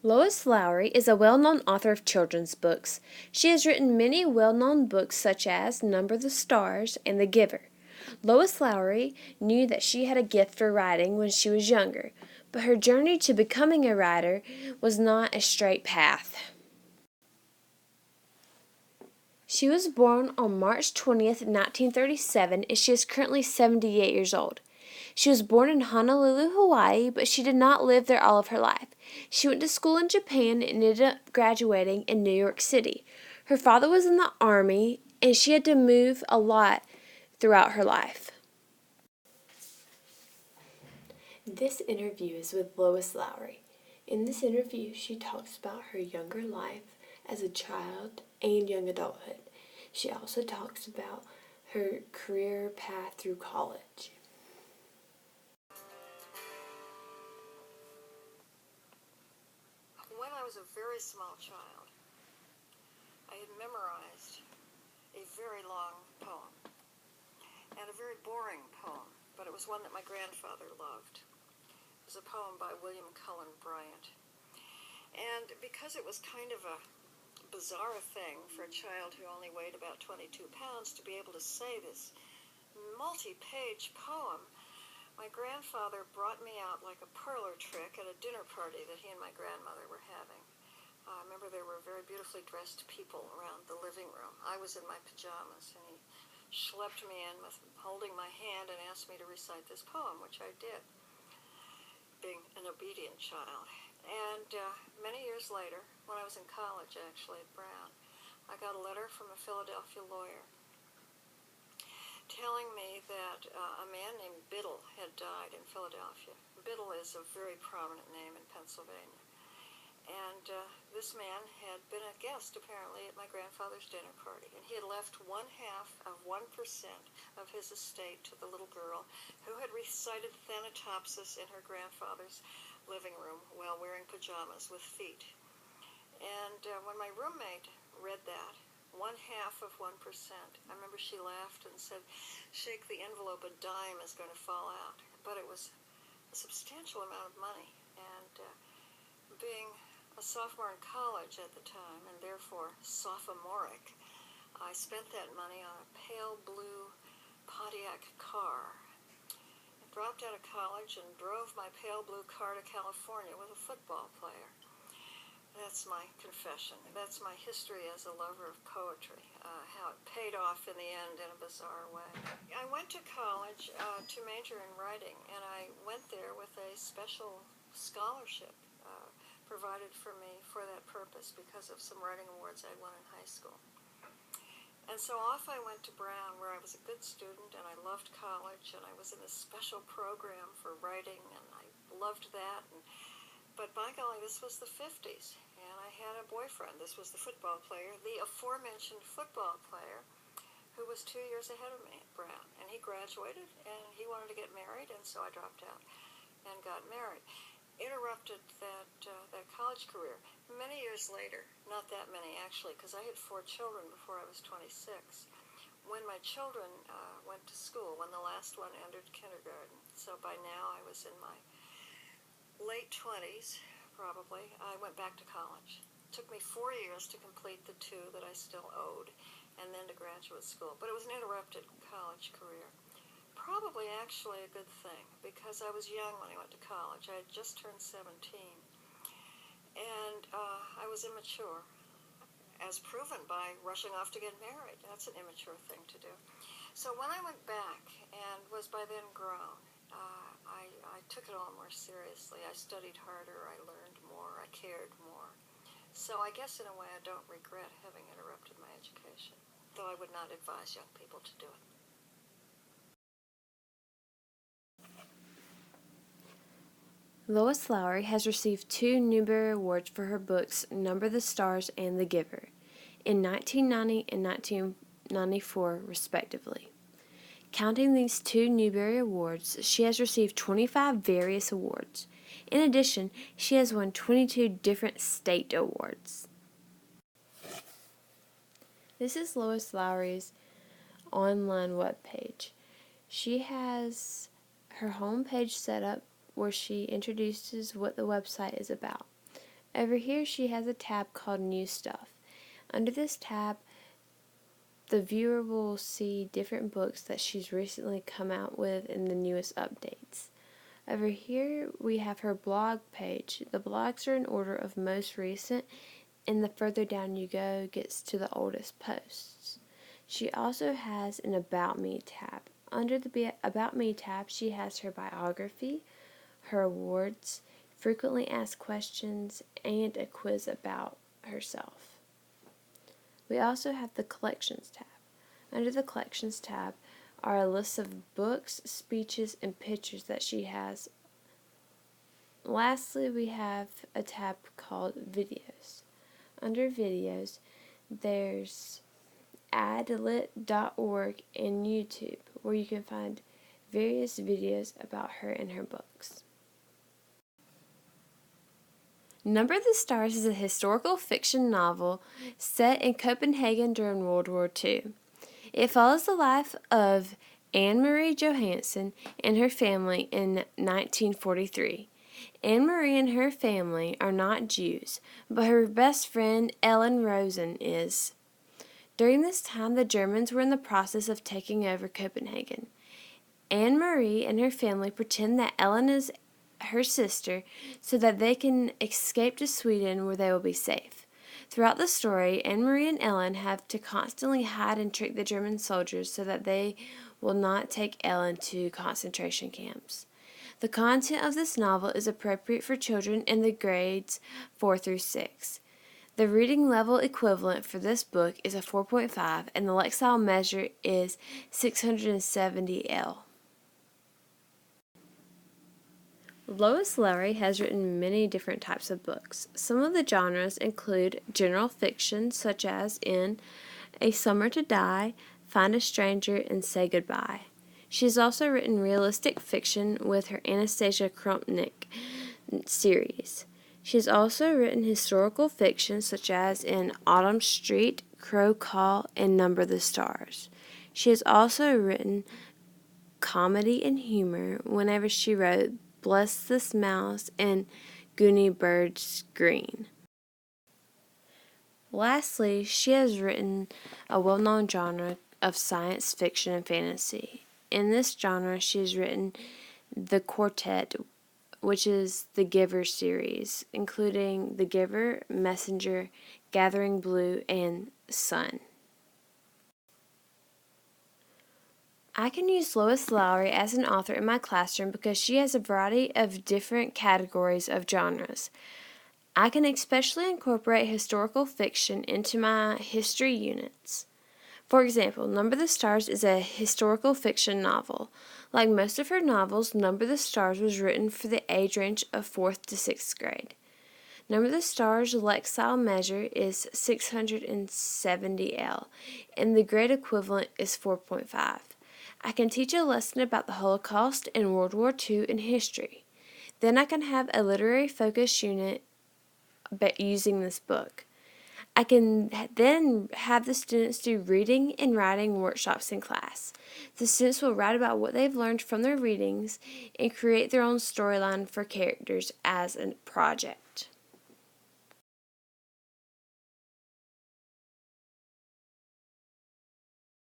Lois Lowry is a well-known author of children's books. She has written many well-known books such as Number the Stars and The Giver. Lois Lowry knew that she had a gift for writing when she was younger, but her journey to becoming a writer was not a straight path. She was born on March 20th, 1937, and she is currently 78 years old. She was born in Honolulu, Hawaii, but she did not live there all of her life. She went to school in Japan and ended up graduating in New York City. Her father was in the Army, and she had to move a lot throughout her life. This interview is with Lois Lowry. In this interview, she talks about her younger life as a child and young adulthood. She also talks about her career path through college. When I was a very small child, I had memorized a very long poem, and a very boring poem, but it was one that my grandfather loved. It was a poem by William Cullen Bryant. And because it was kind of a bizarre thing for a child who only weighed about 22 pounds to be able to say this multi-page poem, my grandfather brought me out like a parlor trick at a dinner party that he and my grandmother were having. I remember there were very beautifully dressed people around the living room. I was in my pajamas, and he schlepped me in with holding my hand and asked me to recite this poem, which I did, being an obedient child. And many years later, when I was in college, actually, at Brown, I got a letter from a Philadelphia lawyer telling me that a man named Biddle had died in Philadelphia. Biddle is a very prominent name in Pennsylvania. And this man had been a guest, apparently, at my grandfather's dinner party. And he had left 1/2 of 1% of his estate to the little girl who had recited Thanatopsis in her grandfather's living room while wearing pajamas with feet. And when my roommate read that, 1/2 of 1%, I remember she laughed and said, "Shake the envelope, a dime is going to fall out." But it was a substantial amount of money. And being a sophomore in college at the time, and therefore sophomoric, I spent that money on a pale blue Pontiac car. I dropped out of college and drove my pale blue car to California with a football player. That's my confession. That's my history as a lover of poetry, how it paid off in the end in a bizarre way. I went to college to major in writing, and I went there with a special scholarship provided for me for that purpose because of some writing awards I won in high school. And so off I went to Brown, where I was a good student, and I loved college, and I was in a special program for writing, and I loved that. But by golly, this was the 50s, and I had a boyfriend. This was the football player, the aforementioned football player, who was 2 years ahead of me at Brown. And he graduated, and he wanted to get married, and so I dropped out and got married. Interrupted that college career. Many years later, not that many actually, because I had 4 children before I was 26. When my children went to school, when the last one entered kindergarten, so by now I was in my late 20s, probably, I went back to college. It took me 4 years to complete the 2 that I still owed, and then to graduate school. But it was an interrupted college career. Probably actually a good thing, because I was young when I went to college. I had just turned 17, and I was immature, as proven by rushing off to get married. That's an immature thing to do. So when I went back and was by then grown, I took it all more seriously. I studied harder, I learned more, I cared more. So I guess in a way I don't regret having interrupted my education, though I would not advise young people to do it. Lois Lowry has received 2 Newbery Awards for her books Number the Stars and The Giver, in 1990 and 1994 respectively. Counting these 2 Newbery Awards, she has received 25 various awards. In addition, she has won 22 different state awards. This is Lois Lowry's online webpage. She has her homepage set up where she introduces what the website is about. Over here she has a tab called New Stuff. Under this tab, the viewer will see different books that she's recently come out with in the newest updates. Over here we have her blog page. The blogs are in order of most recent, and the further down you go gets to the oldest posts. She also has an About Me tab. Under the About Me tab, she has her biography, her awards, frequently asked questions, and a quiz about herself. We also have the Collections tab. Under the Collections tab are a list of books, speeches, and pictures that she has. Lastly, we have a tab called Videos. Under Videos, there's adlit.org and YouTube, where you can find various videos about her and her books. Number the Stars is a historical fiction novel set in Copenhagen during World War II. It follows the life of Anne-Marie Johansen and her family in 1943. Anne-Marie and her family are not Jews, but her best friend Ellen Rosen is. During this time, the Germans were in the process of taking over Copenhagen. Anne-Marie and her family pretend that Ellen is her sister so that they can escape to Sweden where they will be safe. Throughout the story, Anne-Marie and Ellen have to constantly hide and trick the German soldiers so that they will not take Ellen to concentration camps. The content of this novel is appropriate for children in the grades 4 through 6. The reading level equivalent for this book is a 4.5, and the lexile measure is 670L. Lois Lowry has written many different types of books. Some of the genres include general fiction, such as in A Summer to Die, Find a Stranger, and Say Goodbye. She has also written realistic fiction with her Anastasia Krupnik series. She has also written historical fiction, such as in Autumn Street, Crow Call, and Number the Stars. She has also written comedy and humor whenever she wrote Bless This Mouse and Goonie Bird's Green. Lastly, she has written a well-known genre of science fiction and fantasy. In this genre, she has written The Quartet, which is the Giver series, including The Giver, Messenger, Gathering Blue, and Sun. I can use Lois Lowry as an author in my classroom because she has a variety of different categories of genres. I can especially incorporate historical fiction into my history units. For example, Number the Stars is a historical fiction novel. Like most of her novels, Number the Stars was written for the age range of 4th to 6th grade. Number the Stars' lexile measure is 670L, and the grade equivalent is 4.5. I can teach a lesson about the Holocaust and World War II in history. Then I can have a literary focus unit using this book. I can then have the students do reading and writing workshops in class. The students will write about what they've learned from their readings and create their own storyline for characters as a project.